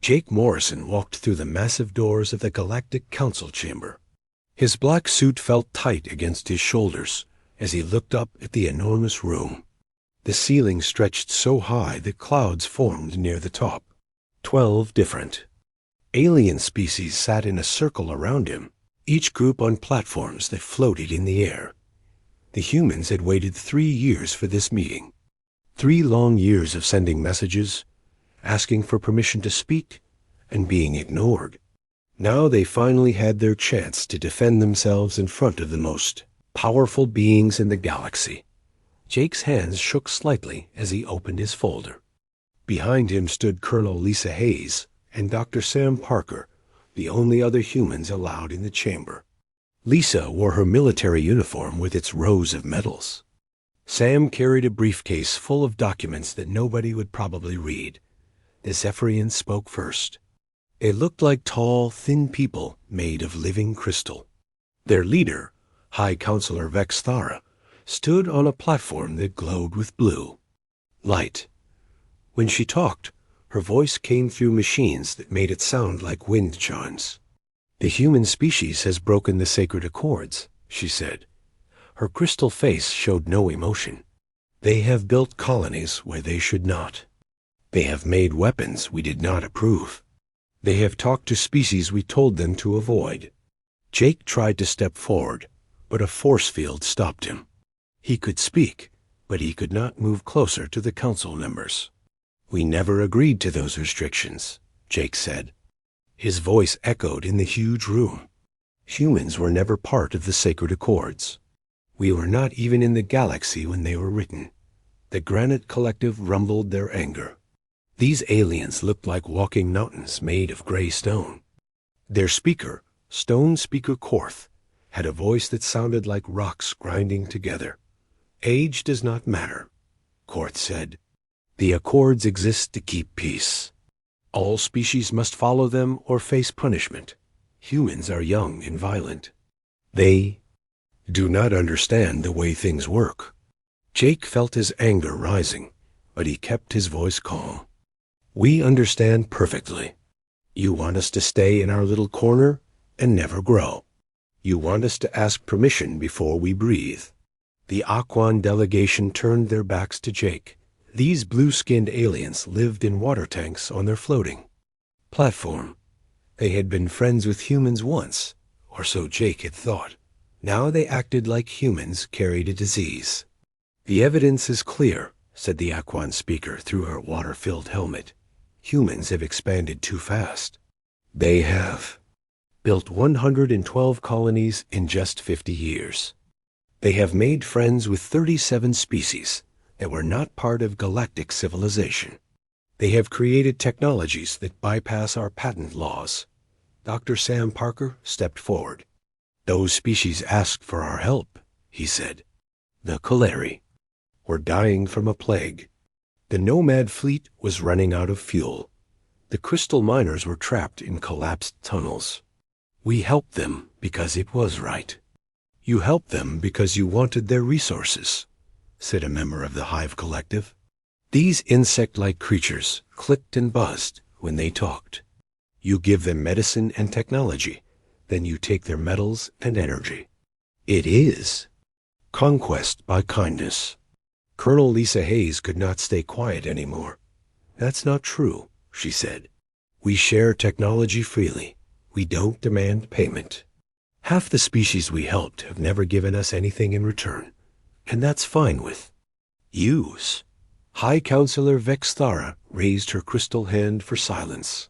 Jake Morrison walked through the massive doors of the Galactic Council chamber. His black suit felt tight against his shoulders as he looked up at the enormous room. The ceiling stretched so high that clouds formed near the top. 12 different alien species sat in a circle around him, each group on platforms that floated in the air. The humans had waited 3 years for this meeting. 3 long years of sending messages, asking for permission to speak, and being ignored. Now they finally had their chance to defend themselves in front of the most powerful beings in the galaxy. Jake's hands shook slightly as he opened his folder. Behind him stood Colonel Lisa Hayes and Dr. Sam Parker, the only other humans allowed in the chamber. Lisa wore her military uniform with its rows of medals. Sam carried a briefcase full of documents that nobody would probably read. The Zephyrians spoke first. It looked like tall, thin people made of living crystal. Their leader, High Counselor Vex Thara, stood on a platform that glowed with blue light. When she talked, her voice came through machines that made it sound like wind chimes. "The human species has broken the sacred accords," she said. Her crystal face showed no emotion. "They have built colonies where they should not. They have made weapons we did not approve. They have talked to species we told them to avoid." Jake tried to step forward, but a force field stopped him. He could speak, but he could not move closer to the council members. "We never agreed to those restrictions," Jake said. His voice echoed in the huge room. "Humans were never part of the sacred accords. We were not even in the galaxy when they were written." The Granite Collective rumbled their anger. These aliens looked like walking mountains made of gray stone. Their speaker, Stone Speaker Korth, had a voice that sounded like rocks grinding together. "Age does not matter," Korth said. "The accords exist to keep peace. All species must follow them or face punishment. Humans are young and violent. They do not understand the way things work." Jake felt his anger rising, but he kept his voice calm. "We understand perfectly. You want us to stay in our little corner and never grow. You want us to ask permission before we breathe." The Aquan delegation turned their backs to Jake. These blue-skinned aliens lived in water tanks on their floating platform. They had been friends with humans once, or so Jake had thought. Now they acted like humans carried a disease. "The evidence is clear," said the Aquan speaker through her water-filled helmet. "Humans have expanded too fast. They have built 112 colonies in just 50 years. They have made friends with 37 species that were not part of galactic civilization. They have created technologies that bypass our patent laws." Dr. Sam Parker stepped forward. "Those species asked for our help," he said. "The Kaleri were dying from a plague. The Nomad fleet was running out of fuel. The crystal miners were trapped in collapsed tunnels. We helped them because it was right." "You helped them because you wanted their resources," said a member of the Hive Collective. These insect-like creatures clicked and buzzed when they talked. "You give them medicine and technology, then you take their metals and energy. It is conquest by kindness." Colonel Lisa Hayes could not stay quiet anymore. "That's not true," she said. "We share technology freely. We don't demand payment. Half the species we helped have never given us anything in return, and that's fine with use." High Counselor Vex Thara raised her crystal hand for silence.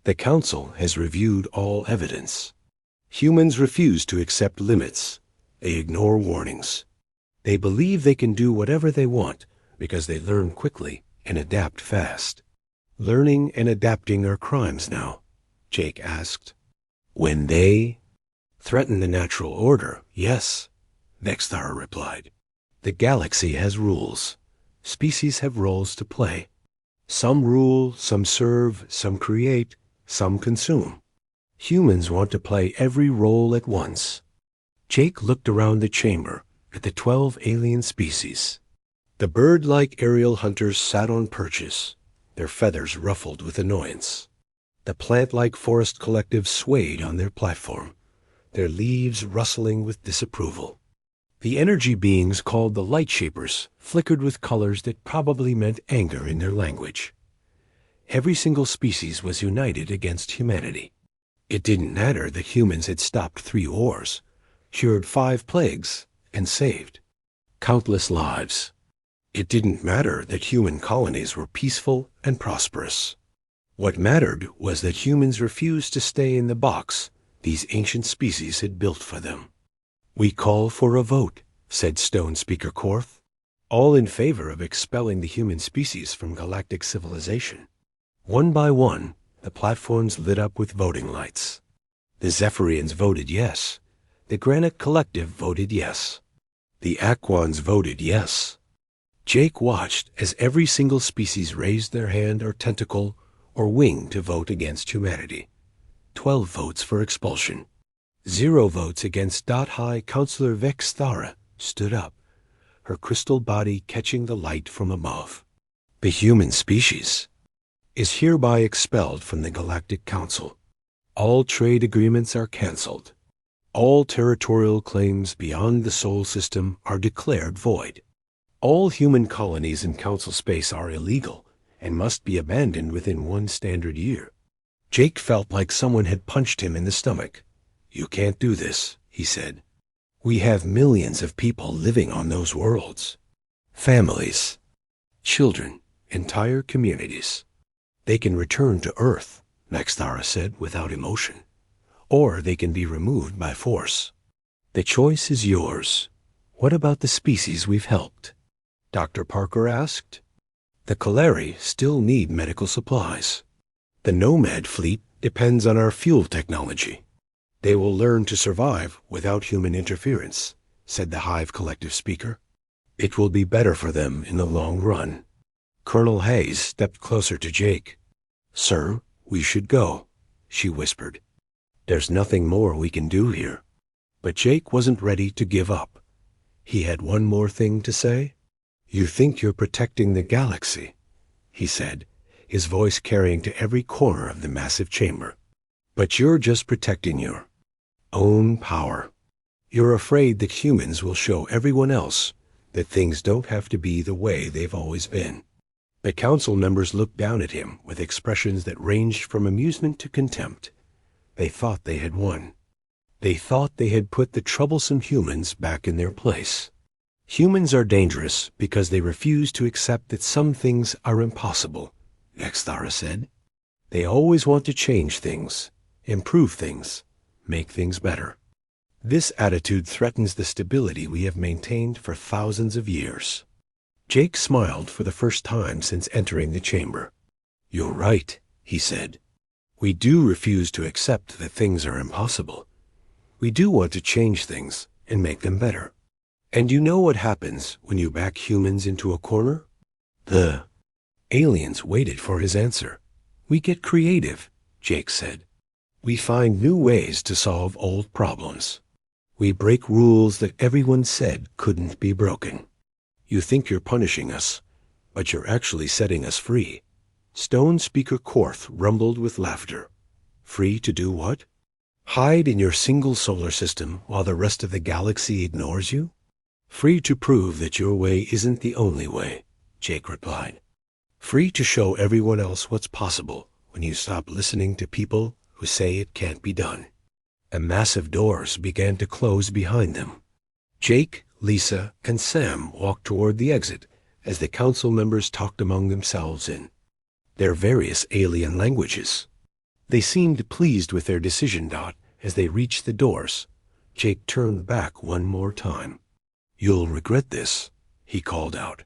"The Council has reviewed all evidence. Humans refuse to accept limits. They ignore warnings. They believe they can do whatever they want because they learn quickly and adapt fast." "Learning and adapting are crimes now?" Jake asked. "When they threaten the natural order, yes," Vex Thara replied. "The galaxy has rules. Species have roles to play. Some rule, some serve, some create, some consume. Humans want to play every role at once." Jake looked around the chamber at the 12 alien species. The bird-like aerial hunters sat on perches, their feathers ruffled with annoyance. The plant-like forest collective swayed on their platform, their leaves rustling with disapproval. The energy beings called the Light Shapers flickered with colors that probably meant anger in their language. Every single species was united against humanity. It didn't matter that humans had stopped 3 wars, cured 5 plagues, and saved countless lives. It didn't matter that human colonies were peaceful and prosperous. What mattered was that humans refused to stay in the box these ancient species had built for them. "We call for a vote," said Stone Speaker Korth. "All in favor of expelling the human species from galactic civilization." One by one, the platforms lit up with voting lights. The Zephyrians voted yes. The Granite Collective voted yes. The Aquans voted yes. Jake watched as every single species raised their hand or tentacle or wing to vote against humanity. 12 votes for expulsion. 0 votes against. High Counselor Vexthara stood up, her crystal body catching the light from above. "The human species is hereby expelled from the Galactic Council. All trade agreements are canceled. All territorial claims beyond the Sol system are declared void. All human colonies in Council space are illegal and must be abandoned within 1 standard year." Jake felt like someone had punched him in the stomach. "You can't do this," he said. "We have millions of people living on those worlds. Families, children, entire communities. They can return to Earth," Vexthara said without emotion, "or they can be removed by force. The choice is yours. What about the species we've helped?" Dr. Parker asked. "The Kaleri still need medical supplies. The Nomad fleet depends on our fuel technology. They will learn to survive without human interference," said the Hive Collective speaker. "It will be better for them in the long run." Colonel Hayes stepped closer to Jake. "Sir, we should go," she whispered. "There's nothing more we can do here." But Jake wasn't ready to give up. He had one more thing to say. "You think you're protecting the galaxy," he said, his voice carrying to every corner of the massive chamber. "But you're just protecting your own power. You're afraid that humans will show everyone else that things don't have to be the way they've always been." The council members looked down at him with expressions that ranged from amusement to contempt. They thought they had won. They thought they had put the troublesome humans back in their place. "Humans are dangerous because they refuse to accept that some things are impossible," Vexthara said. "They always want to change things, improve things, make things better. This attitude threatens the stability we have maintained for thousands of years." Jake smiled for the first time since entering the chamber. "You're right," he said. "We do refuse to accept that things are impossible. We do want to change things and make them better. And you know what happens when you back humans into a corner?" The aliens waited for his answer. "We get creative," Jake said. "We find new ways to solve old problems. We break rules that everyone said couldn't be broken. You think you're punishing us, but you're actually setting us free." Stone Speaker Korth rumbled with laughter. "Free to do what?" "Hide in your single solar system while the rest of the galaxy ignores you?" "Free to prove that your way isn't the only way," Jake replied. "Free to show everyone else what's possible when you stop listening to people who say it can't be done." And massive doors began to close behind them. Jake, Lisa, and Sam walked toward the exit as the council members talked among themselves in their various alien languages. They seemed pleased with their decision. As they reached the doors, Jake turned back one more time. "You'll regret this," he called out.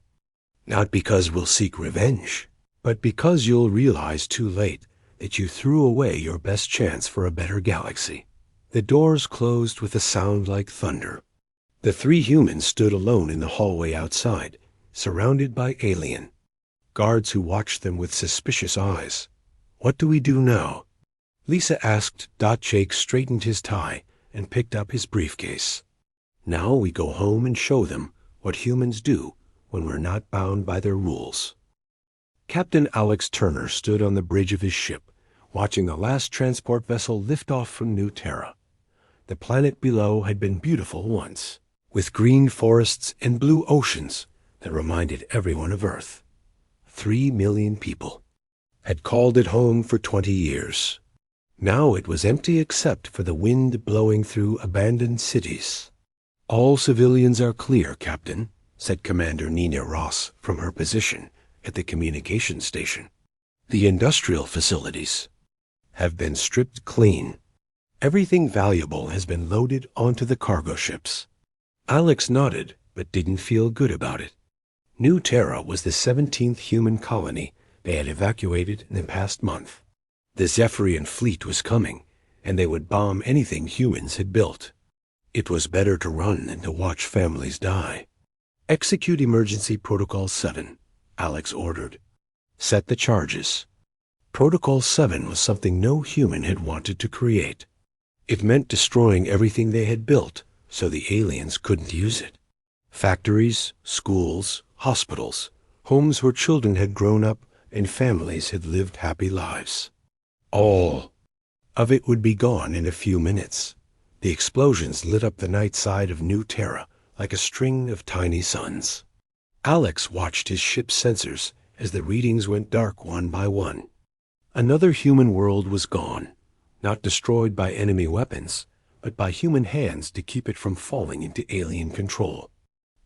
"Not because we'll seek revenge, but because you'll realize too late that you threw away your best chance for a better galaxy." The doors closed with a sound like thunder. The 3 humans stood alone in the hallway outside, surrounded by alien guards who watched them with suspicious eyes. "What do we do now?" Lisa asked. Jake straightened his tie and picked up his briefcase. "Now we go home and show them what humans do when we're not bound by their rules." Captain Alex Turner stood on the bridge of his ship, watching the last transport vessel lift off from New Terra. The planet below had been beautiful once, with green forests and blue oceans that reminded everyone of Earth. 3 million people had called it home for 20 years. Now it was empty except for the wind blowing through abandoned cities. "All civilians are clear, Captain," said Commander Nina Ross from her position at the communication station. "The industrial facilities have been stripped clean. Everything valuable has been loaded onto the cargo ships." Alex nodded, but didn't feel good about it. New Terra was the 17th human colony they had evacuated in the past month. The Zephyrian fleet was coming, and they would bomb anything humans had built. It was better to run than to watch families die. "Execute Emergency Protocol 7, Alex ordered. "Set the charges." Protocol 7 was something no human had wanted to create. It meant destroying everything they had built so the aliens couldn't use it. Factories, schools, hospitals, homes where children had grown up and families had lived happy lives. All of it would be gone in a few minutes. The explosions lit up the night side of New Terra like a string of tiny suns. Alex watched his ship's sensors as the readings went dark one by one. Another human world was gone, not destroyed by enemy weapons, but by human hands to keep it from falling into alien control.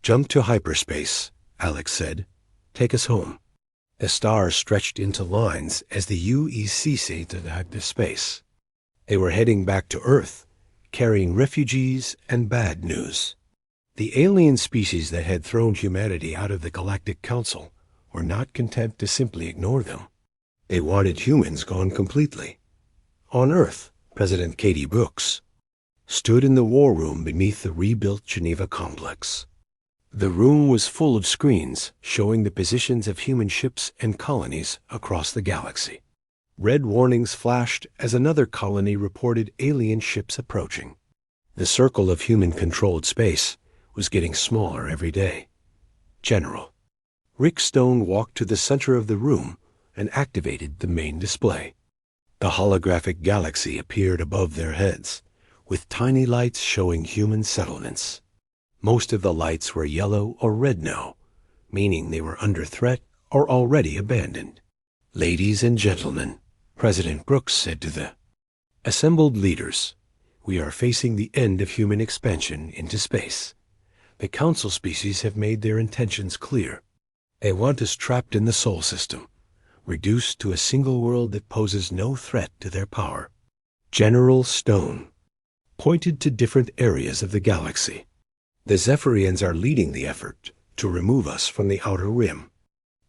"Jump to hyperspace," Alex said. "Take us home." The stars stretched into lines as the UECC dived to space. They were heading back to Earth, carrying refugees and bad news. The alien species that had thrown humanity out of the Galactic Council were not content to simply ignore them. They wanted humans gone completely. On Earth, President Katie Brooks stood in the war room beneath the rebuilt Geneva complex. The room was full of screens showing the positions of human ships and colonies across the galaxy. Red warnings flashed as another colony reported alien ships approaching. The circle of human-controlled space was getting smaller every day. "General." Rick Stone walked to the center of the room and activated the main display. The holographic galaxy appeared above their heads, with tiny lights showing human settlements. Most of the lights were yellow or red now, meaning they were under threat or already abandoned. "Ladies and gentlemen," President Brooks said to the assembled leaders, "we are facing the end of human expansion into space. The Council species have made their intentions clear. They want us trapped in the Sol system, reduced to a single world that poses no threat to their power." General Stone pointed to different areas of the galaxy. "The Zephyrians are leading the effort to remove us from the outer rim.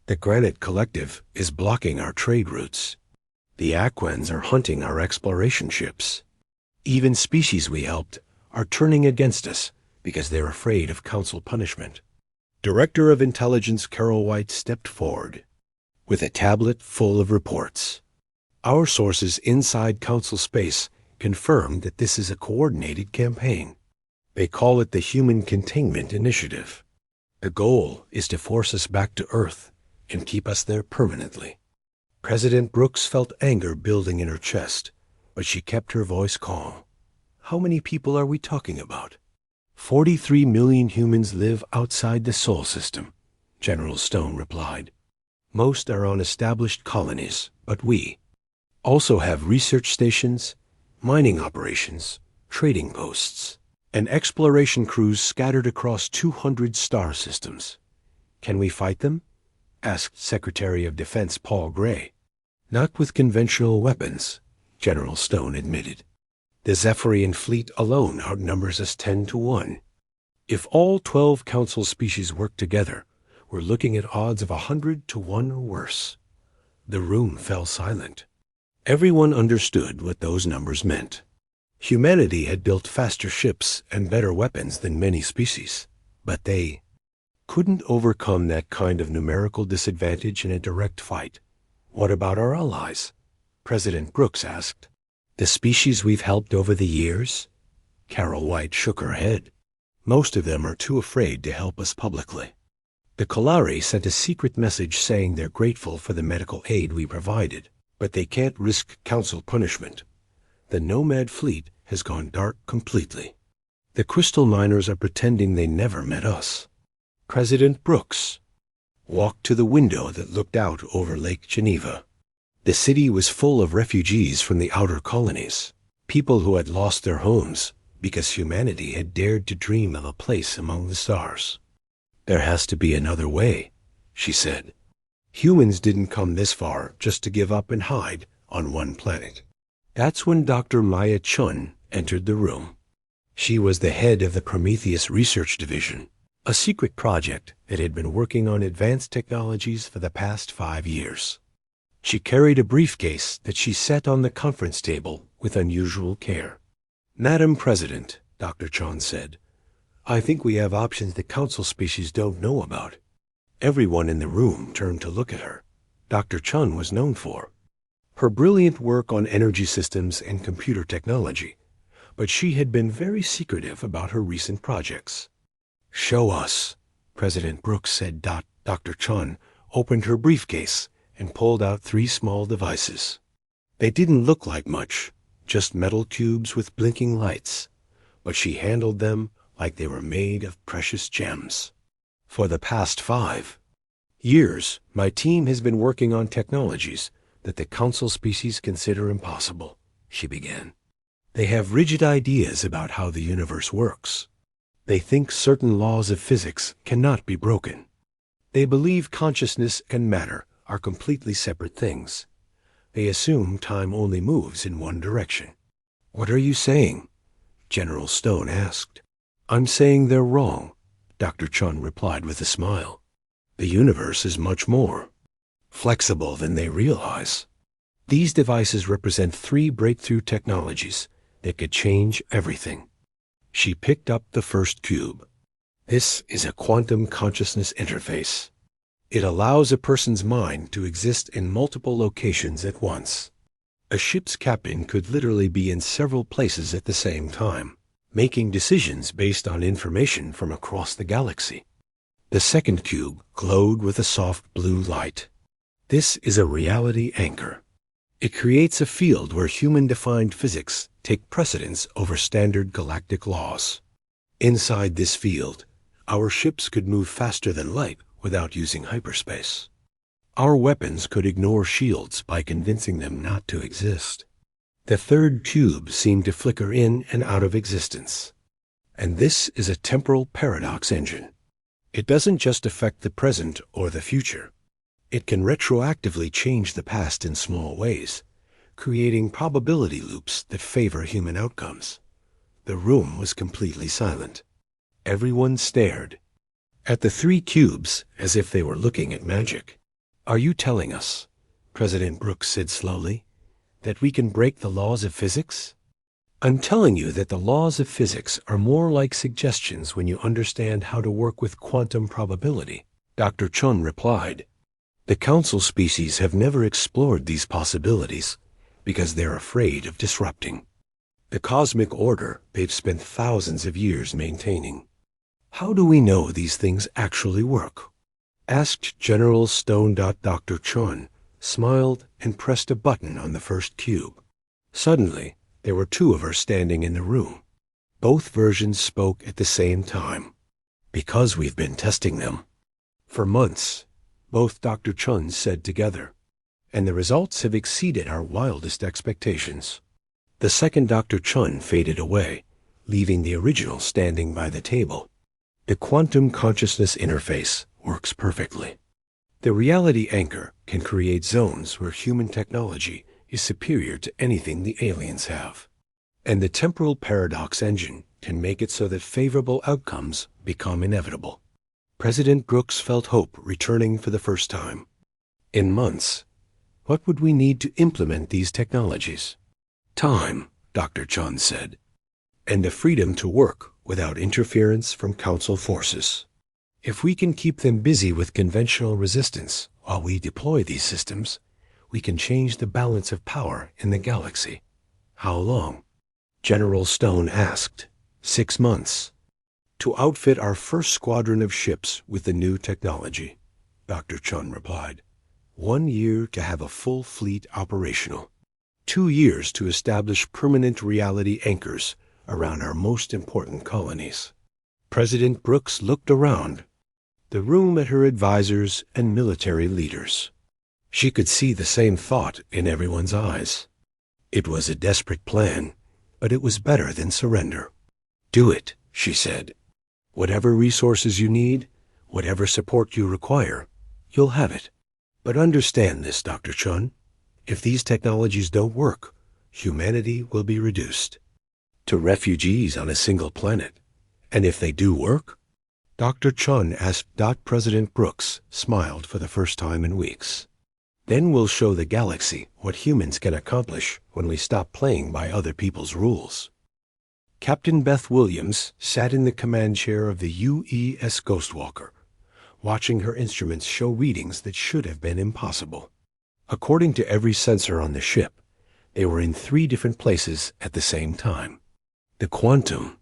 The Granite Collective is blocking our trade routes. The Aquans are hunting our exploration ships. Even species we helped are turning against us because they're afraid of Council punishment." Director of Intelligence Carol White stepped forward with a tablet full of reports. "Our sources inside Council space confirmed that this is a coordinated campaign. They call it the Human Containment Initiative. The goal is to force us back to Earth and keep us there permanently." President Brooks felt anger building in her chest, but she kept her voice calm. "How many people are we talking about?" 43 million humans live outside the Sol system," General Stone replied. "Most are on established colonies, but we also have research stations, mining operations, trading posts, and exploration crews scattered across 200 star systems. Can we fight them?" asked Secretary of Defense Paul Gray. "Not with conventional weapons," General Stone admitted. "The Zephyrian fleet alone outnumbers us 10 to 1. If all 12 Council species work together, we're looking at odds of 100 to 1 or worse." The room fell silent. Everyone understood what those numbers meant. Humanity had built faster ships and better weapons than many species, but they couldn't overcome that kind of numerical disadvantage in a direct fight. "What about our allies?" President Brooks asked. "The species we've helped over the years?" Carol White shook her head. "Most of them are too afraid to help us publicly. The Kalari sent a secret message saying they're grateful for the medical aid we provided, But they can't risk council punishment. The Nomad fleet has gone dark completely. The crystal miners are pretending they never met us. President Brooks walked to the window that looked out over Lake Geneva. The city was full of refugees from the outer colonies, people who had lost their homes because humanity had dared to dream of a place among the stars. There has to be another way, she said. Humans didn't come this far just to give up and hide on one planet. That's when Dr. Maya Chun entered the room. She was the head of the Prometheus Research Division, a secret project that had been working on advanced technologies for the past 5 years. She carried a briefcase that she set on the conference table with unusual care. Madam President, Dr. Chun said, I think we have options the council species don't know about. Everyone in the room turned to look at her. Dr. Chun was known for her brilliant work on energy systems and computer technology, but she had been very secretive about her recent projects. Show us, President Brooks said. Dr. Chun opened her briefcase and pulled out 3 small devices. They didn't look like much, just metal cubes with blinking lights, but she handled them like they were made of precious gems. For the past 5 years, my team has been working on technologies that the council species consider impossible, she began. They have rigid ideas about how the universe works. They think certain laws of physics cannot be broken. They believe consciousness and matter are completely separate things. They assume time only moves in one direction. What are you saying? General Stone asked. I'm saying they're wrong, Dr. Chun replied with a smile. The universe is much more flexible than they realize. These devices represent 3 breakthrough technologies that could change everything. She picked up the first cube. This is a quantum consciousness interface. It allows a person's mind to exist in multiple locations at once. A ship's captain could literally be in several places at the same time, making decisions based on information from across the galaxy. The second cube glowed with a soft blue light. This is a reality anchor. It creates a field where human-defined physics take precedence over standard galactic laws. Inside this field, our ships could move faster than light without using hyperspace. Our weapons could ignore shields by convincing them not to exist. The third cube seemed to flicker in and out of existence. And this is a temporal paradox engine. It doesn't just affect the present or the future. It can retroactively change the past in small ways, creating probability loops that favor human outcomes. The room was completely silent. Everyone stared at the 3 cubes as if they were looking at magic. Are you telling us, President Brooks said slowly, that we can break the laws of physics? I'm telling you that the laws of physics are more like suggestions when you understand how to work with quantum probability, Dr. Chun replied. The council species have never explored these possibilities because they're afraid of disrupting the cosmic order they've spent thousands of years maintaining. How do we know these things actually work? Asked General Stone. Dr. Chun smiled and pressed a button on the first cube. Suddenly, there were 2 of her standing in the room. Both versions spoke at the same time. Because we've been testing them for months, both Dr. Chun said together, and the results have exceeded our wildest expectations. The second Dr. Chun faded away, leaving the original standing by the table. The quantum consciousness interface works perfectly. The reality anchor can create zones where human technology is superior to anything the aliens have. And the temporal paradox engine can make it so that favorable outcomes become inevitable. President Brooks felt hope returning for the first time. In months, what would we need to implement these technologies? Time, Dr. Chun said, and the freedom to work without interference from council forces. If we can keep them busy with conventional resistance while we deploy these systems, we can change the balance of power in the galaxy. How long? General Stone asked. 6 months. To outfit our first squadron of ships with the new technology, Dr. Chun replied. 1 year to have a full fleet operational. 2 years to establish permanent reality anchors around our most important colonies. President Brooks looked around the room at her advisors and military leaders. She could see the same thought in everyone's eyes. It was a desperate plan, but it was better than surrender. "Do it," she said. "Whatever resources you need, whatever support you require, you'll have it. But understand this, Dr. Chun. If these technologies don't work, humanity will be reduced to refugees on a single planet. And if they do work?" Dr. Chun asked. President Brooks smiled for the first time in weeks. "Then we'll show the galaxy what humans can accomplish when we stop playing by other people's rules." Captain Beth Williams sat in the command chair of the UES Ghostwalker, watching her instruments show readings that should have been impossible. According to every sensor on the ship, they were in 3 different places at the same time. The quantum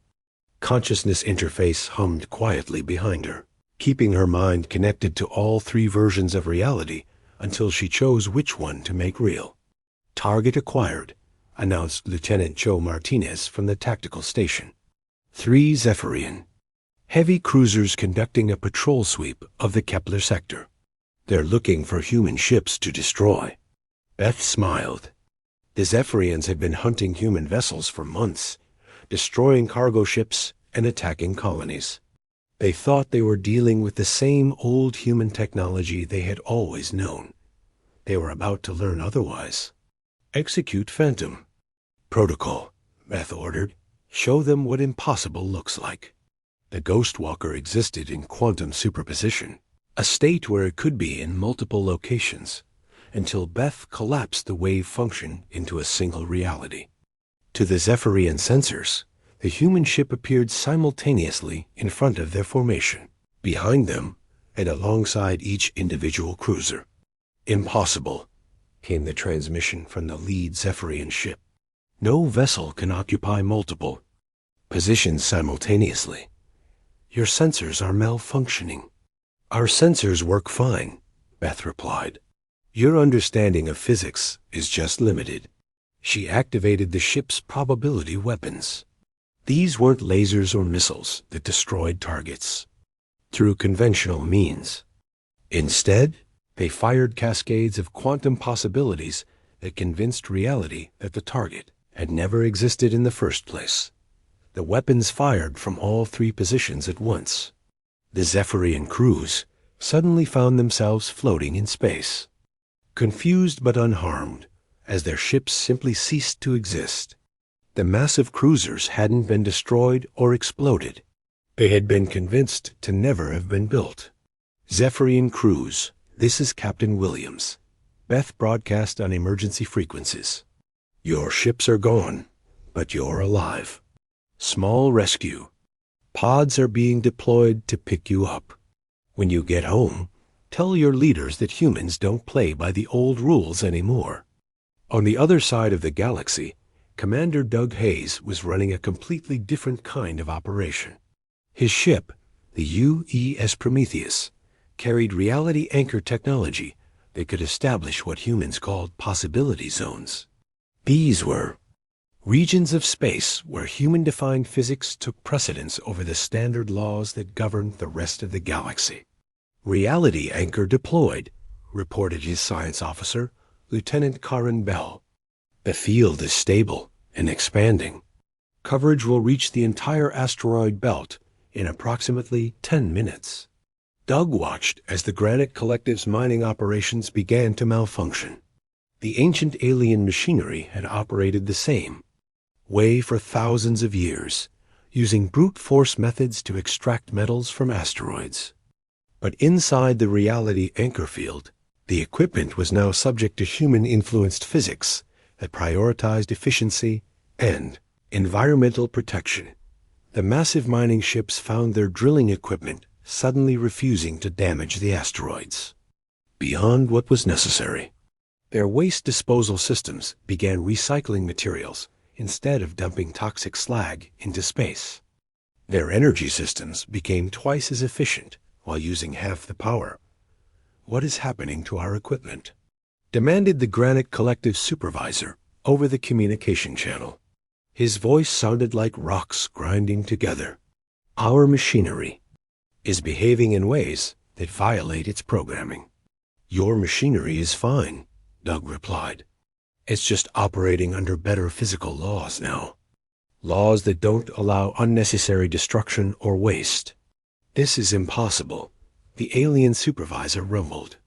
consciousness interface hummed quietly behind her, keeping her mind connected to all 3 versions of reality until she chose which one to make real. "Target acquired," announced Lieutenant Joe Martinez from the tactical station. 3 Zephyrian heavy cruisers conducting a patrol sweep of the Kepler sector. "They're looking for human ships to destroy." Beth smiled. The Zephyrians had been hunting human vessels for months, destroying cargo ships and attacking colonies. They thought they were dealing with the same old human technology they had always known. They were about to learn otherwise. "Execute Phantom Protocol," Beth ordered. "Show them what impossible looks like." The Ghostwalker existed in quantum superposition, a state where it could be in multiple locations, until Beth collapsed the wave function into a single reality. To the Zephyrian sensors, the human ship appeared simultaneously in front of their formation, behind them, and alongside each individual cruiser. "Impossible," came the transmission from the lead Zephyrian ship. "No vessel can occupy multiple positions simultaneously. Your sensors are malfunctioning." "Our sensors work fine," Beth replied. "Your understanding of physics is just limited." She activated the ship's probability weapons. These weren't lasers or missiles that destroyed targets through conventional means. Instead, they fired cascades of quantum possibilities that convinced reality that the target had never existed in the first place. The weapons fired from all 3 positions at once. The Zephyrian crews suddenly found themselves floating in space, confused but unharmed, as their ships simply ceased to exist. The massive cruisers hadn't been destroyed or exploded. They had been convinced to never have been built. "Zephyrian crews, this is Captain Williams." Beth broadcast on emergency frequencies. "Your ships are gone, but you're alive. Small rescue. Pods are being deployed to pick you up. When you get home, tell your leaders that humans don't play by the old rules anymore." On the other side of the galaxy, Commander Doug Hayes was running a completely different kind of operation. His ship, the UES Prometheus, carried reality anchor technology that could establish what humans called possibility zones. These were regions of space where human-defined physics took precedence over the standard laws that governed the rest of the galaxy. "Reality anchor deployed," reported his science officer, Lieutenant Karen Bell. "The field is stable and expanding. Coverage will reach the entire asteroid belt in approximately 10 minutes. Doug watched as the Granite Collective's mining operations began to malfunction. The ancient alien machinery had operated the same way for thousands of years, using brute force methods to extract metals from asteroids. But inside the reality anchor field, the equipment was now subject to human-influenced physics that prioritized efficiency and environmental protection. The massive mining ships found their drilling equipment suddenly refusing to damage the asteroids beyond what was necessary. Their waste disposal systems began recycling materials instead of dumping toxic slag into space. Their energy systems became twice as efficient while using half the power. what is happening to our equipment?" demanded the Granite Collective supervisor over the communication channel. His voice sounded like rocks grinding together. "Our machinery is behaving in ways that violate its programming." "Your machinery is fine," Doug replied. "It's just operating under better physical laws now. Laws that don't allow unnecessary destruction or waste." "This is impossible," the alien supervisor rumbled.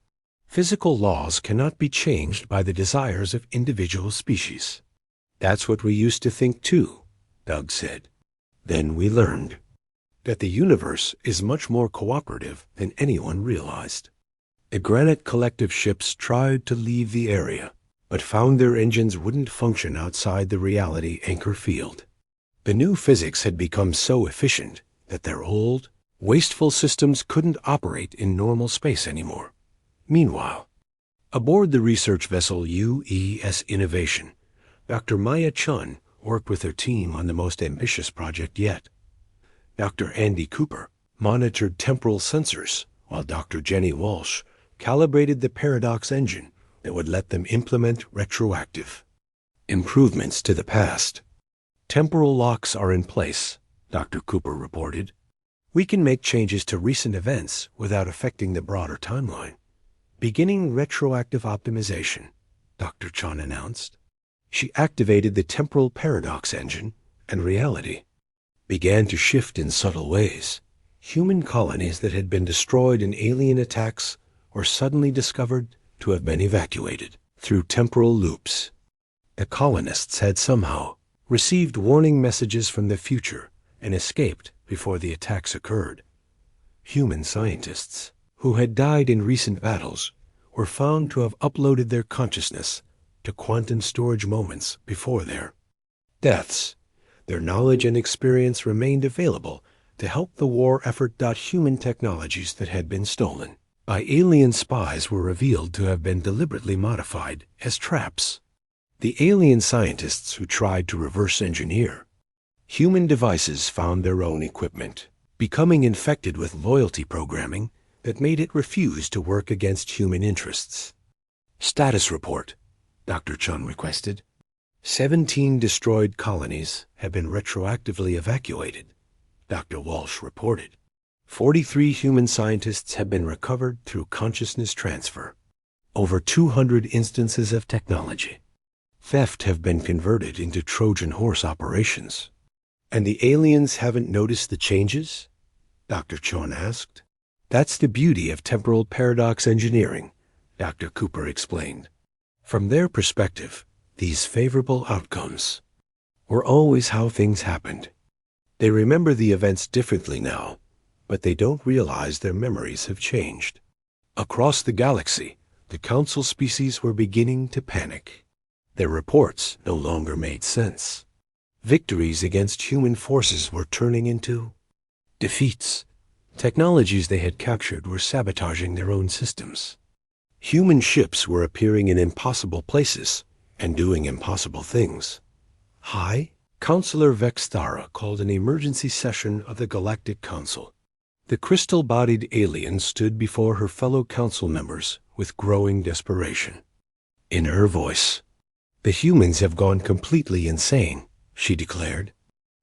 "Physical laws cannot be changed by the desires of individual species." "That's what we used to think too," Doug said. "Then we learned that the universe is much more cooperative than anyone realized." The Granite Collective ships tried to leave the area, but found their engines wouldn't function outside the reality anchor field. The new physics had become so efficient that their old, wasteful systems couldn't operate in normal space anymore. Meanwhile, aboard the research vessel UES Innovation, Dr. Maya Chun worked with her team on the most ambitious project yet. Dr. Andy Cooper monitored temporal sensors, while Dr. Jenny Walsh calibrated the paradox engine that would let them implement retroactive improvements to the past. "Temporal locks are in place," Dr. Cooper reported. "We can make changes to recent events without affecting the broader timeline." "Beginning retroactive optimization," Dr. Chun announced. She activated the temporal paradox engine, and reality began to shift in subtle ways. Human colonies that had been destroyed in alien attacks were suddenly discovered to have been evacuated through temporal loops. The colonists had somehow received warning messages from the future and escaped before the attacks occurred. Human scientists who had died in recent battles were found to have uploaded their consciousness to quantum storage moments before their deaths. Their knowledge and experience remained available to help the war effort. Human technologies that had been stolen by alien spies were revealed to have been deliberately modified as traps. The alien scientists who tried to reverse engineer human devices found their own equipment becoming infected with loyalty programming that made it refuse to work against human interests. "Status report," Dr. Chun requested. 17 destroyed colonies have been retroactively evacuated, Dr. Walsh reported. 43 human scientists have been recovered through consciousness transfer. Over 200 instances of technology theft have been converted into Trojan horse operations. "And the aliens haven't noticed the changes?" Dr. Chun asked. "That's the beauty of temporal paradox engineering," Dr. Cooper explained. "From their perspective, these favorable outcomes were always how things happened. They remember the events differently now, but they don't realize their memories have changed." Across the galaxy, the Council species were beginning to panic. Their reports no longer made sense. Victories against human forces were turning into defeats. Technologies they had captured were sabotaging their own systems. Human ships were appearing in impossible places and doing impossible things. High Counselor Vexthara called an emergency session of the Galactic Council. The crystal-bodied alien stood before her fellow council members with growing desperation. In her voice, "The humans have gone completely insane," she declared.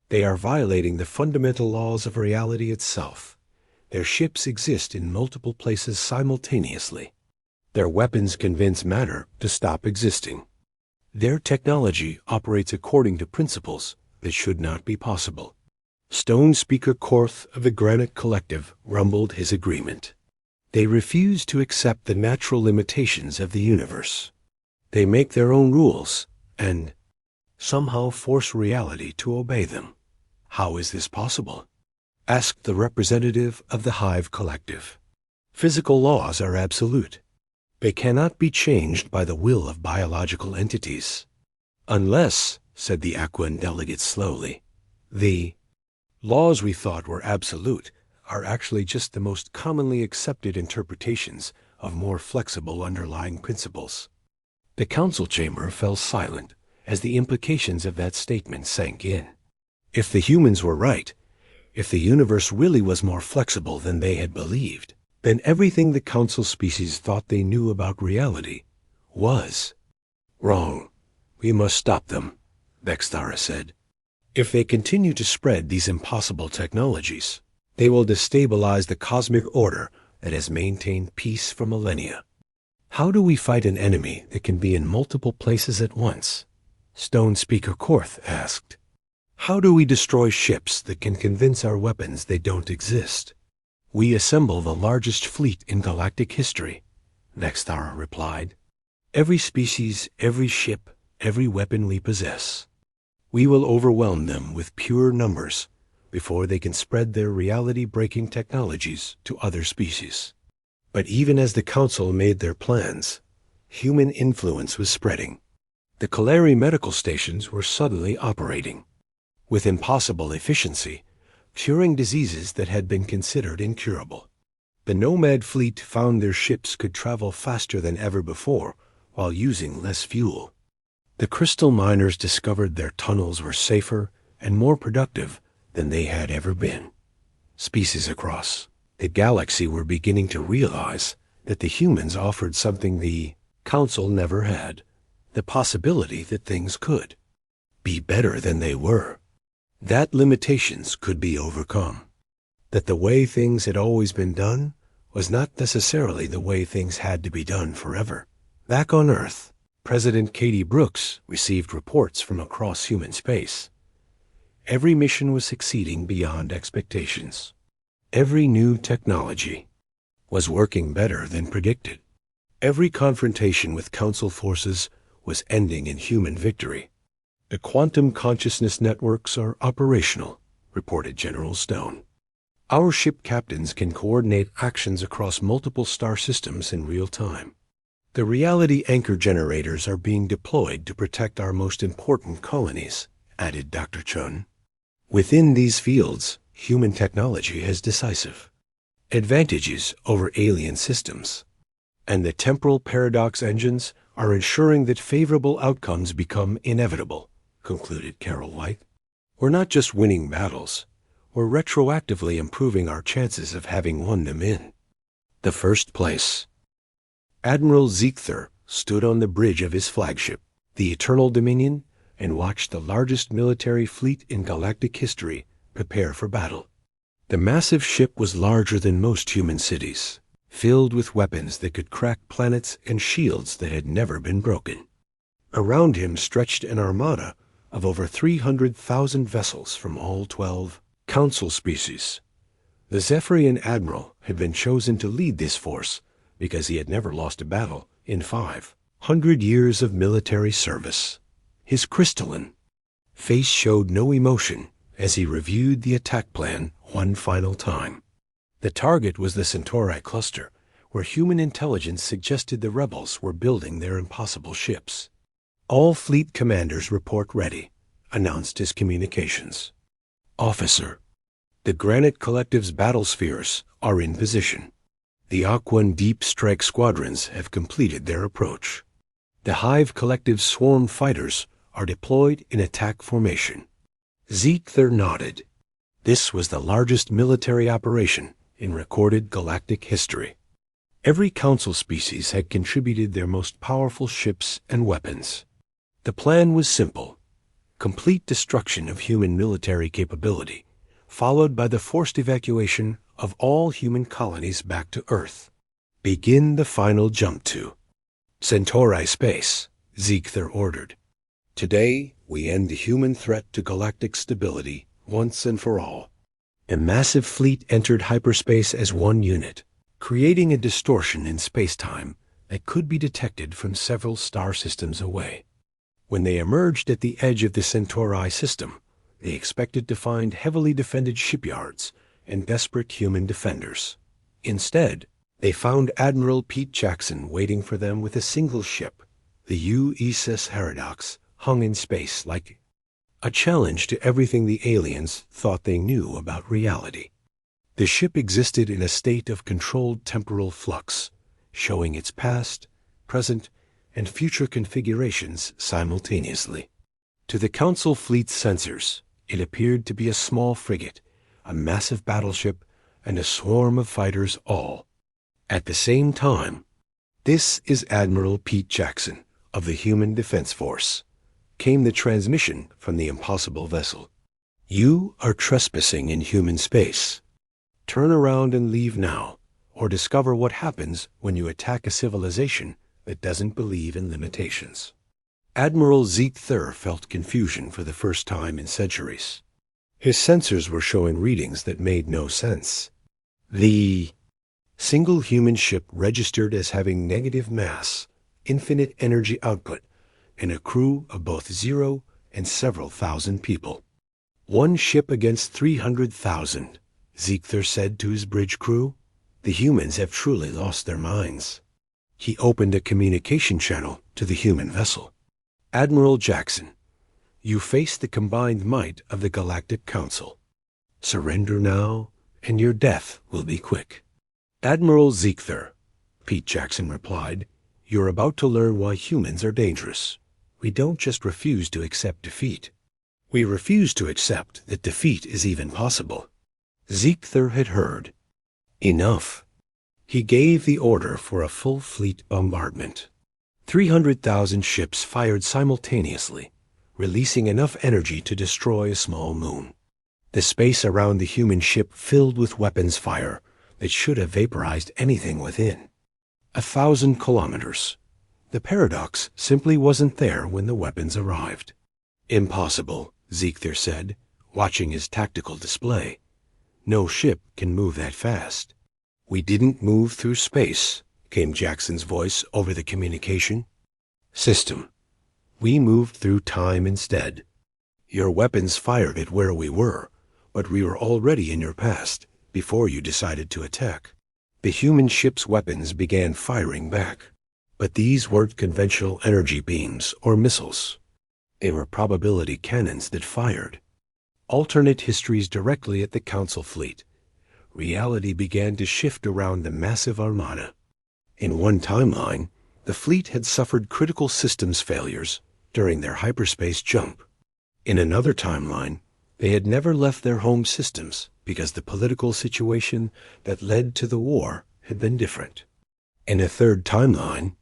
"They are violating the fundamental laws of reality itself. Their ships exist in multiple places simultaneously. Their weapons convince matter to stop existing. Their technology operates according to principles that should not be possible." Stone Speaker Korth of the Granite Collective rumbled his agreement. "They refuse to accept the natural limitations of the universe. They make their own rules and somehow force reality to obey them." "How is this possible?" asked the representative of the Hive Collective. "Physical laws are absolute. They cannot be changed by the will of biological entities. Unless," said the Aquan delegate slowly, "the laws we thought were absolute are actually just the most commonly accepted interpretations of more flexible underlying principles." The council chamber fell silent as the implications of that statement sank in. If the humans were right, if the universe really was more flexible than they had believed, then everything the Council species thought they knew about reality was wrong. We must stop them, Vexthara said. If they continue to spread these impossible technologies, they will destabilize the cosmic order that has maintained peace for millennia. How do we fight an enemy that can be in multiple places at once? Stone Speaker Korth asked. How do we destroy ships that can convince our weapons they don't exist? We assemble the largest fleet in galactic history, Vexthara replied. Every species, every ship, every weapon we possess. We will overwhelm them with pure numbers before they can spread their reality-breaking technologies to other species. But even as the Council made their plans, human influence was spreading. The Kaleri medical stations were suddenly operating, with impossible efficiency, curing diseases that had been considered incurable. The Nomad fleet found their ships could travel faster than ever before while using less fuel. The crystal miners discovered their tunnels were safer and more productive than they had ever been. Species across the galaxy were beginning to realize that the humans offered something the Council never had, the possibility that things could be better than they were, that limitations could be overcome, that the way things had always been done was not necessarily the way things had to be done forever. Back on Earth, President Katie Brooks received reports from across human space. Every mission was succeeding beyond expectations. Every new technology was working better than predicted. Every confrontation with Council forces was ending in human victory. The quantum consciousness networks are operational, reported General Stone. Our ship captains can coordinate actions across multiple star systems in real time. The reality anchor generators are being deployed to protect our most important colonies, added Dr. Chun. Within these fields, human technology has decisive advantages over alien systems, and the temporal paradox engines are ensuring that favorable outcomes become inevitable, concluded Carol White. We're not just winning battles, we're retroactively improving our chances of having won them in the first place. Admiral Zeekther stood on the bridge of his flagship, the Eternal Dominion, and watched the largest military fleet in galactic history prepare for battle. The massive ship was larger than most human cities, filled with weapons that could crack planets and shields that had never been broken. Around him stretched an armada of over 300,000 vessels from all 12 Council species. The Zephyrian admiral had been chosen to lead this force because he had never lost a battle in 500 years of military service. His crystalline face showed no emotion as he reviewed the attack plan one final time. The target was the Centauri cluster, where human intelligence suggested the rebels were building their impossible ships. All fleet commanders report ready, announced his communications. Officer, the Granite Collective's battle spheres are in position. The Aquan Deep Strike squadrons have completed their approach. The Hive Collective's swarm fighters are deployed in attack formation. Zeekther nodded. This was the largest military operation in recorded galactic history. Every Council species had contributed their most powerful ships and weapons. The plan was simple: complete destruction of human military capability, followed by the forced evacuation of all human colonies back to Earth. Begin the final jump to Centauri space, Zeekther ordered. Today, we end the human threat to galactic stability once and for all. A massive fleet entered hyperspace as one unit, creating a distortion in space-time that could be detected from several star systems away. When they emerged at the edge of the Centauri system, they expected to find heavily defended shipyards and desperate human defenders. Instead, they found Admiral Pete Jackson waiting for them with a single ship, the USS Paradox, hung in space like a challenge to everything the aliens thought they knew about reality. The ship existed in a state of controlled temporal flux, showing its past, present, and future configurations simultaneously. To the Council fleet's sensors, it appeared to be a small frigate, a massive battleship, and a swarm of fighters all At the same time, "This is Admiral Pete Jackson of the Human Defense Force," came the transmission from the impossible vessel. "You are trespassing in human space. Turn around and leave now, or discover what happens when you attack a civilization that doesn't believe in limitations." Admiral Zeke Thur felt confusion for the first time in centuries. His sensors were showing readings that made no sense. The single human ship registered as having negative mass, infinite energy output, and a crew of both 0 and several thousand people. "One ship against 300,000, Ziegther said to his bridge crew. "The humans have truly lost their minds." He opened a communication channel to the human vessel. "Admiral Jackson, you face the combined might of the Galactic Council. Surrender now, and your death will be quick." "Admiral Ziegther," Pete Jackson replied, "you're about to learn why humans are dangerous. We don't just refuse to accept defeat. We refuse to accept that defeat is even possible." Ziegther had heard. Enough. He gave the order for a full fleet bombardment. 300,000 ships fired simultaneously, releasing enough energy to destroy a small moon. The space around the human ship filled with weapons fire that should have vaporized anything within. 1,000 kilometers. The paradox simply wasn't there when the weapons arrived. "Impossible," Ziegther said, watching his tactical display. "No ship can move that fast." "We didn't move through space," came Jackson's voice over the communication system. "We moved through time instead. Your weapons fired at where we were, but we were already in your past before you decided to attack." The human ship's weapons began firing back, but these weren't conventional energy beams or missiles. They were probability cannons that fired. Alternate histories directly at the Council fleet. Reality began to shift around the massive armada. In one timeline, the fleet had suffered critical systems failures during their hyperspace jump. In another timeline, they had never left their home systems because the political situation that led to the war had been different. In a third timeline,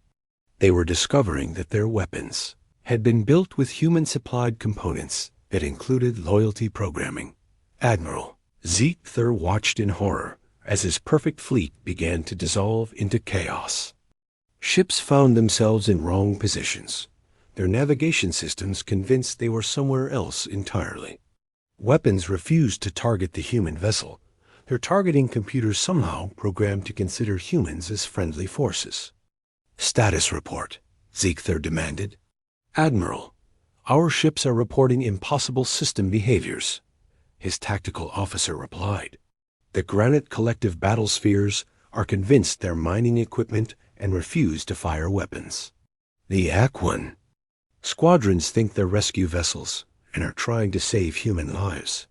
they were discovering that their weapons had been built with human-supplied components that included loyalty programming. Admiral Ziegther watched in horror as his perfect fleet began to dissolve into chaos. Ships found themselves in wrong positions, their navigation systems convinced they were somewhere else entirely. Weapons refused to target the human vessel, their targeting computers somehow programmed to consider humans as friendly forces. "Status report," Ziegther demanded. "Admiral, our ships are reporting impossible system behaviors," his tactical officer replied. "The Granite Collective battlespheres are convinced they're mining equipment and refuse to fire weapons. The Aquan squadrons think they're rescue vessels and are trying to save human lives.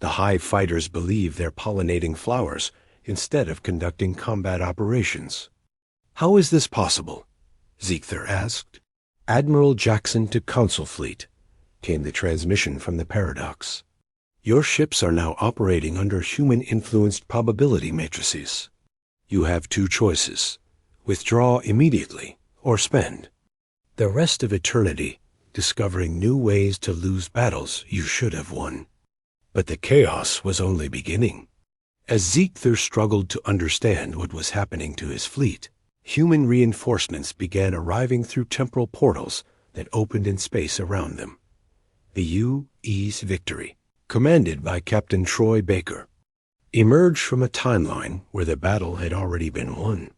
The Hive fighters believe they're pollinating flowers instead of conducting combat operations." "How is this possible?" Ziegther asked. "Admiral Jackson to Council Fleet," came the transmission from the paradox. "Your ships are now operating under human-influenced probability matrices. You have two choices: withdraw immediately or spend the rest of eternity discovering new ways to lose battles you should have won." But the chaos was only beginning. As Ziegther struggled to understand what was happening to his fleet, human reinforcements began arriving through temporal portals that opened in space around them. The U.E.'s Victory, commanded by Captain Troy Baker, emerged from a timeline where the battle had already been won.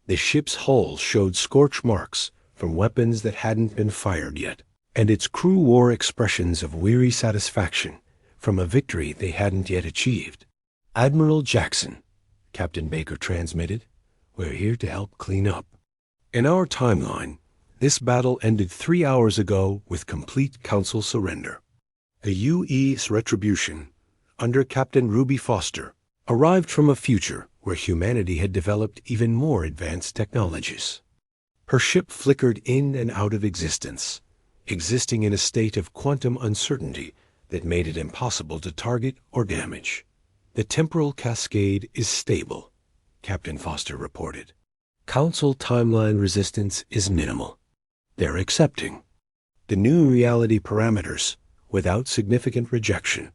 The ship's hull showed scorch marks from weapons that hadn't been fired yet, and its crew wore expressions of weary satisfaction from a victory they hadn't yet achieved. "Admiral Jackson," Captain Baker transmitted, "we're here to help clean up. In our timeline, this battle ended 3 hours ago with complete Council surrender. The U.E.'s Retribution, under Captain Ruby Foster, arrived from a future where humanity had developed even more advanced technologies. Her ship flickered in and out of existence, existing in a state of quantum uncertainty that made it impossible to target or damage. The temporal cascade is stable, Captain Foster reported. Council timeline resistance is minimal. They're accepting the new reality parameters without significant rejection.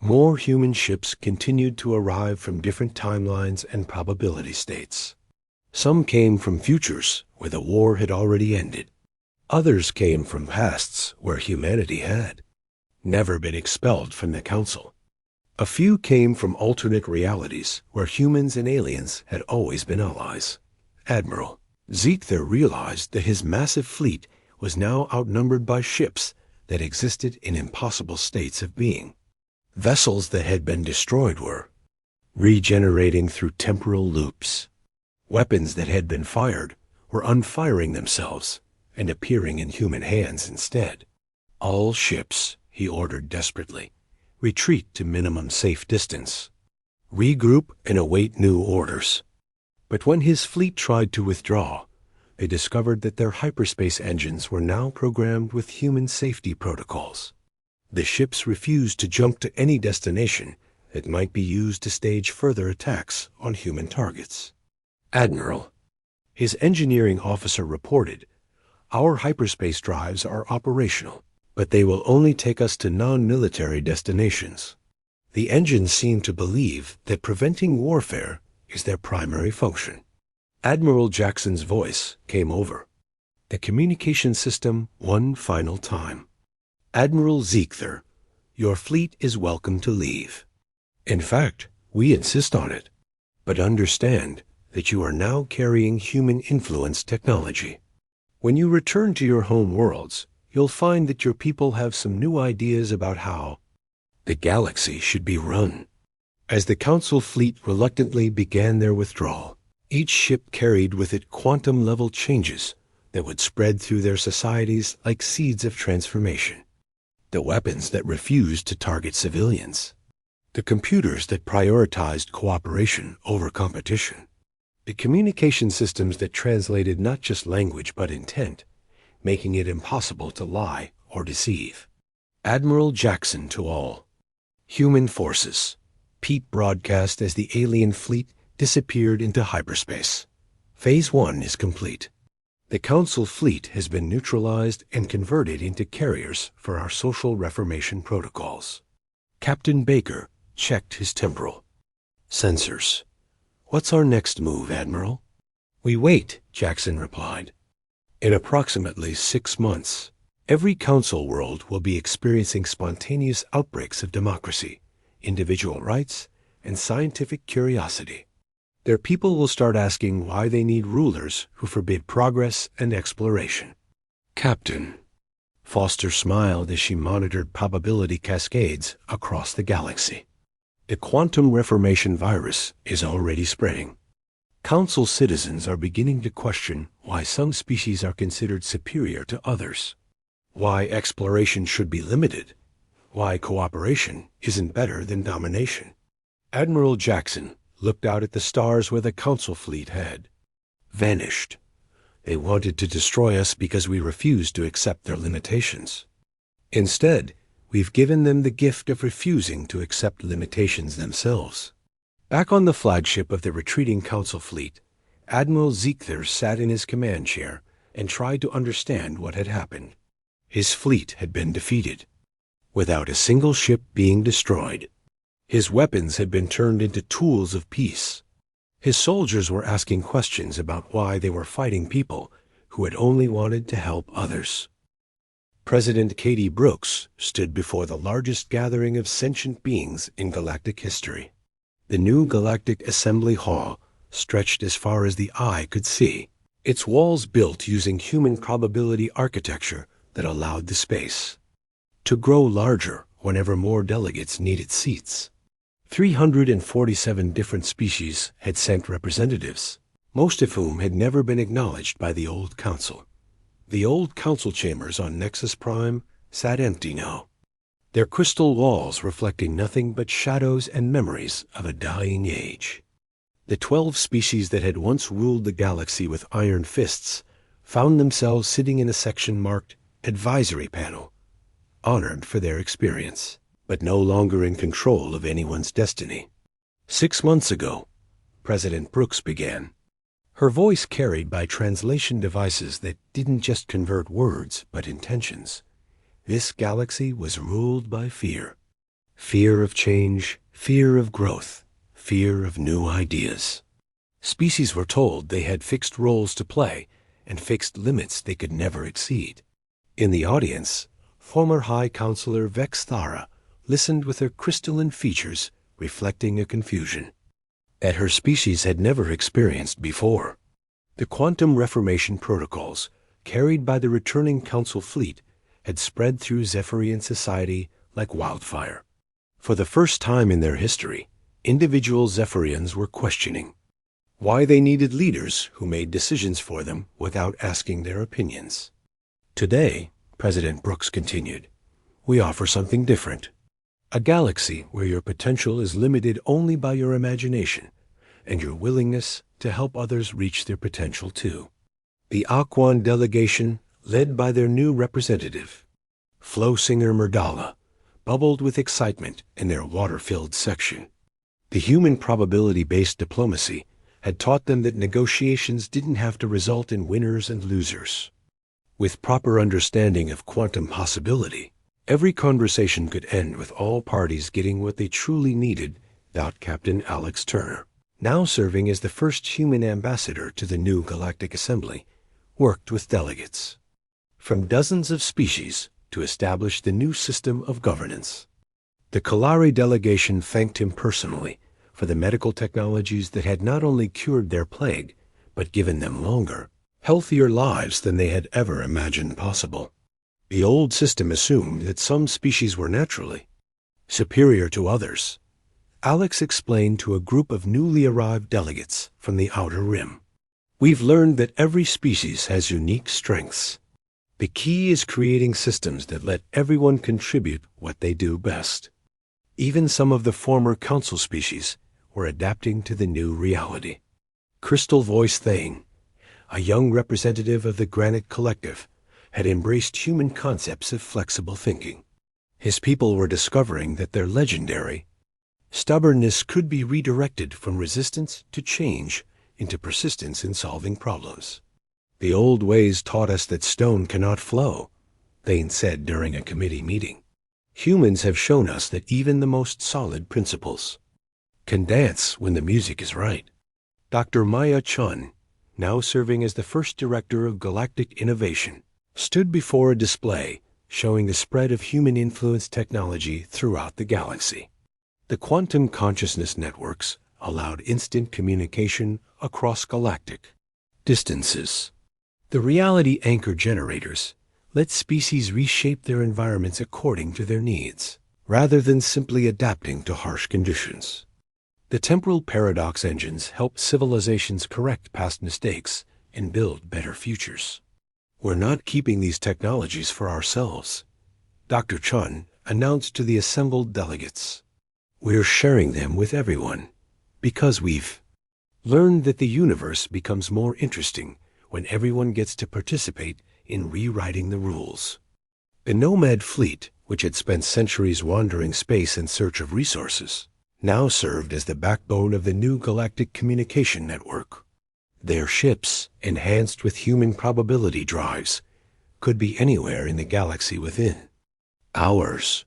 More human ships continued to arrive from different timelines and probability states. Some came from futures where the war had already ended. Others came from pasts where humanity had never been expelled from the Council. A few came from alternate realities where humans and aliens had always been allies. Admiral Ziether realized that his massive fleet was now outnumbered by ships that existed in impossible states of being. Vessels that had been destroyed were regenerating through temporal loops. Weapons that had been fired were unfiring themselves and appearing in human hands instead. All ships, he ordered desperately, retreat to minimum safe distance. Regroup and await new orders. But when his fleet tried to withdraw, they discovered that their hyperspace engines were now programmed with human safety protocols. The ships refused to jump to any destination that might be used to stage further attacks on human targets. Admiral, his engineering officer reported, our hyperspace drives are operational, but they will only take us to non-military destinations. The engines seem to believe that preventing warfare is their primary function. Admiral Jackson's voice came over the communication system one final time. Admiral Ziether, your fleet is welcome to leave. In fact, we insist on it. But understand that you are now carrying human influence technology. When you return to your home worlds, you'll find that your people have some new ideas about how the galaxy should be run. As the Council fleet reluctantly began their withdrawal, each ship carried with it quantum-level changes that would spread through their societies like seeds of transformation. The weapons that refused to target civilians. The computers that prioritized cooperation over competition. The communication systems that translated not just language but intent, making it impossible to lie or deceive. Admiral Jackson to all. Human forces. Pete broadcast as the alien fleet disappeared into hyperspace. Phase 1 is complete. The Council fleet has been neutralized and converted into carriers for our social reformation protocols. Captain Baker checked his temporal sensors. What's our next move, Admiral? We wait, Jackson replied. In approximately 6 months, every Council world will be experiencing spontaneous outbreaks of democracy, individual rights, and scientific curiosity. Their people will start asking why they need rulers who forbid progress and exploration. Captain. Foster smiled as she monitored probability cascades across the galaxy. The quantum reformation virus is already spreading. Council citizens are beginning to question why some species are considered superior to others, why exploration should be limited, why cooperation isn't better than domination. Admiral Jackson looked out at the stars where the Council fleet had vanished. They wanted to destroy us because we refused to accept their limitations. Instead, we've given them the gift of refusing to accept limitations themselves. Back on the flagship of the retreating Council fleet, Admiral Ziether sat in his command chair and tried to understand what had happened. His fleet had been defeated, without a single ship being destroyed. His weapons had been turned into tools of peace. His soldiers were asking questions about why they were fighting people who had only wanted to help others. President Katie Brooks stood before the largest gathering of sentient beings in galactic history. The new Galactic Assembly Hall stretched as far as the eye could see, its walls built using human probability architecture that allowed the space to grow larger whenever more delegates needed seats. 347 different species had sent representatives, most of whom had never been acknowledged by the old Council. The old Council chambers on Nexus Prime sat empty now, their crystal walls reflecting nothing but shadows and memories of a dying age. The 12 species that had once ruled the galaxy with iron fists found themselves sitting in a section marked Advisory Panel, honored for their experience, but no longer in control of anyone's destiny. 6 months ago, President Brooks began. Her voice carried by translation devices that didn't just convert words, but intentions. This galaxy was ruled by fear. Fear of change, fear of growth, fear of new ideas. Species were told they had fixed roles to play and fixed limits they could never exceed. In the audience, former High Counselor Vex Thara listened with her crystalline features reflecting a confusion that her species had never experienced before. The quantum reformation protocols carried by the returning Council fleet had spread through Zephyrian society like wildfire. For the first time in their history, individual Zephyrians were questioning why they needed leaders who made decisions for them without asking their opinions. Today, President Brooks continued, we offer something different. A galaxy where your potential is limited only by your imagination and your willingness to help others reach their potential too. The Aquan delegation, led by their new representative, Flow Singer Murdala, bubbled with excitement in their water-filled section. The human probability-based diplomacy had taught them that negotiations didn't have to result in winners and losers. With proper understanding of quantum possibility, every conversation could end with all parties getting what they truly needed. Captain Alex Turner, now serving as the first human ambassador to the new Galactic Assembly, worked with delegates from dozens of species to establish the new system of governance. The Kalari delegation thanked him personally for the medical technologies that had not only cured their plague, but given them longer, healthier lives than they had ever imagined possible. The old system assumed that some species were naturally superior to others. Alex explained to a group of newly arrived delegates from the Outer Rim. We've learned that every species has unique strengths. The key is creating systems that let everyone contribute what they do best. Even some of the former council species were adapting to the new reality. Crystal Voice Thane, a young representative of the Granite Collective, had embraced human concepts of flexible thinking. His people were discovering that their legendary stubbornness could be redirected from resistance to change into persistence in solving problems. The old ways taught us that stone cannot flow, Thane said during a committee meeting. Humans have shown us that even the most solid principles can dance when the music is right. Dr. Maya Chun, now serving as the first director of Galactic Innovation, stood before a display showing the spread of human-influenced technology throughout the galaxy. The quantum consciousness networks allowed instant communication across galactic distances. The reality anchor generators let species reshape their environments according to their needs, rather than simply adapting to harsh conditions. The temporal paradox engines help civilizations correct past mistakes and build better futures. We're not keeping these technologies for ourselves, Dr. Chun announced to the assembled delegates. We're sharing them with everyone, because we've learned that the universe becomes more interesting when everyone gets to participate in rewriting the rules. The Nomad fleet, which had spent centuries wandering space in search of resources, now served as the backbone of the new galactic communication network. Their ships, enhanced with human probability drives, could be anywhere in the galaxy within hours.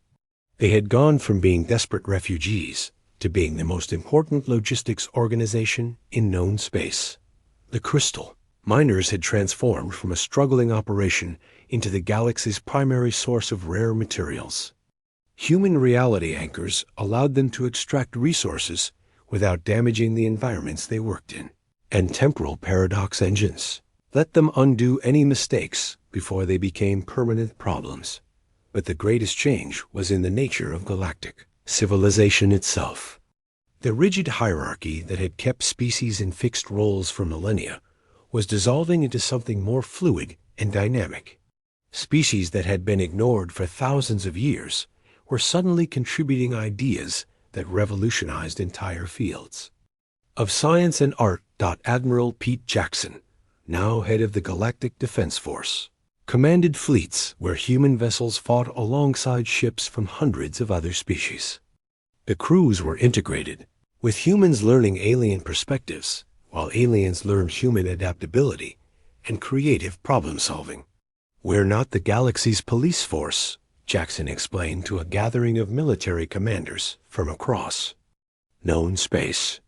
They had gone from being desperate refugees to being the most important logistics organization in known space. The Crystal miners had transformed from a struggling operation into the galaxy's primary source of rare materials. Human reality anchors allowed them to extract resources without damaging the environments they worked in. And temporal paradox engines let them undo any mistakes before they became permanent problems. But the greatest change was in the nature of galactic civilization itself. The rigid hierarchy that had kept species in fixed roles for millennia was dissolving into something more fluid and dynamic. Species that had been ignored for thousands of years were suddenly contributing ideas that revolutionized entire fields of science and art. Admiral Pete Jackson, now head of the Galactic Defense Force, commanded fleets where human vessels fought alongside ships from hundreds of other species. The crews were integrated, with humans learning alien perspectives, while aliens learn human adaptability and creative problem-solving. "We're not the galaxy's police force," Jackson explained to a gathering of military commanders from across known space.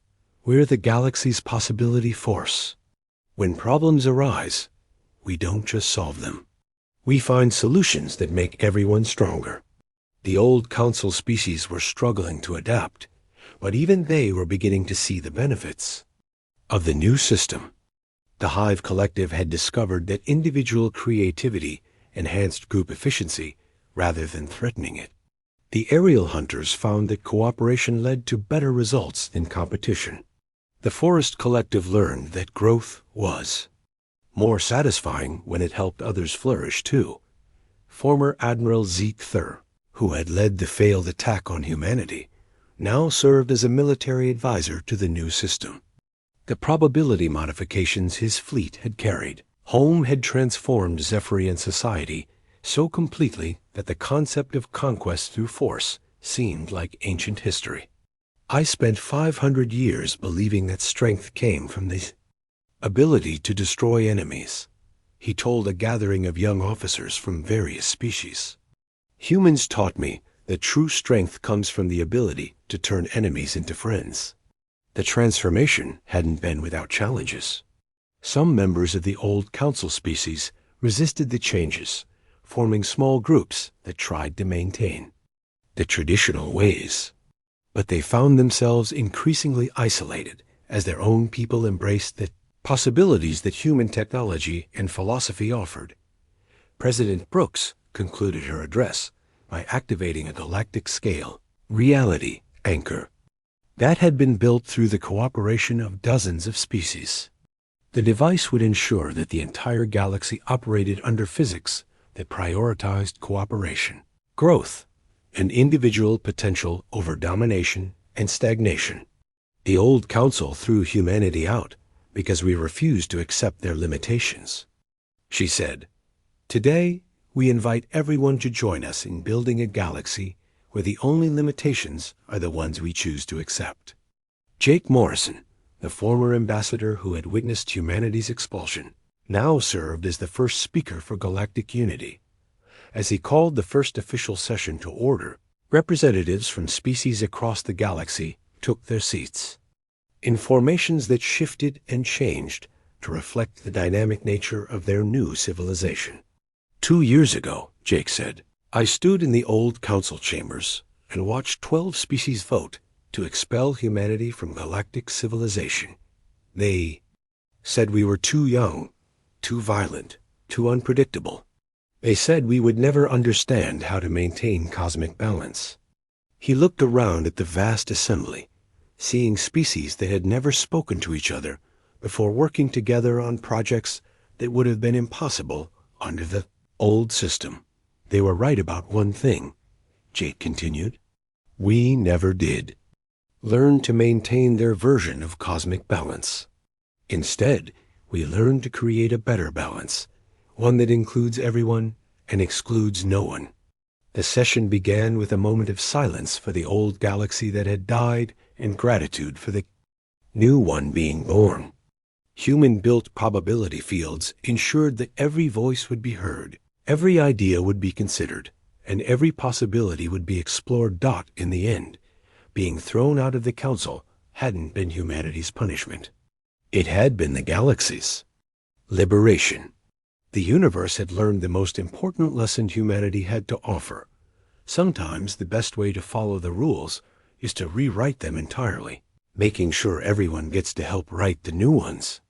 "We're the galaxy's possibility force. When problems arise, we don't just solve them. We find solutions that make everyone stronger." The old council species were struggling to adapt, but even they were beginning to see the benefits of the new system. The Hive Collective had discovered that individual creativity enhanced group efficiency rather than threatening it. The aerial hunters found that cooperation led to better results than competition. The Forest Collective learned that growth was more satisfying when it helped others flourish too. Former Admiral Zeke Thur, who had led the failed attack on humanity, now served as a military advisor to the new system. The probability modifications his fleet had carried home had transformed Zephyrian society so completely that the concept of conquest through force seemed like ancient history. "I spent 500 years believing that strength came from the ability to destroy enemies," he told a gathering of young officers from various species. "Humans taught me that true strength comes from the ability to turn enemies into friends." The transformation hadn't been without challenges. Some members of the old council species resisted the changes, forming small groups that tried to maintain the traditional ways. But they found themselves increasingly isolated as their own people embraced the possibilities that human technology and philosophy offered. President Brooks concluded her address by activating a galactic-scale reality anchor that had been built through the cooperation of dozens of species. The device would ensure that the entire galaxy operated under physics that prioritized cooperation, growth, and individual potential over domination and stagnation. "The old council threw humanity out because we refused to accept their limitations," she said. "Today, we invite everyone to join us in building a galaxy where the only limitations are the ones we choose to accept." Jake Morrison, the former ambassador who had witnessed humanity's expulsion, now served as the first speaker for galactic unity. As he called the first official session to order, representatives from species across the galaxy took their seats in formations that shifted and changed to reflect the dynamic nature of their new civilization. "2 years ago," Jake said, "I stood in the old council chambers and watched 12 species vote to expel humanity from galactic civilization. They said we were too young, too violent, too unpredictable. They said we would never understand how to maintain cosmic balance." He looked around at the vast assembly, seeing species that had never spoken to each other before working together on projects that would have been impossible under the old system. "They were right about one thing," Jake continued. "We never did learn to maintain their version of cosmic balance. Instead, we learned to create a better balance, one that includes everyone and excludes no one." The session began with a moment of silence for the old galaxy that had died and gratitude for the new one being born. Human-built probability fields ensured that every voice would be heard, every idea would be considered, and every possibility would be explored. In the end, being thrown out of the council hadn't been humanity's punishment. It had been the galaxy's liberation. The universe had learned the most important lesson humanity had to offer. Sometimes the best way to follow the rules is to rewrite them entirely. Making sure everyone gets to help write the new ones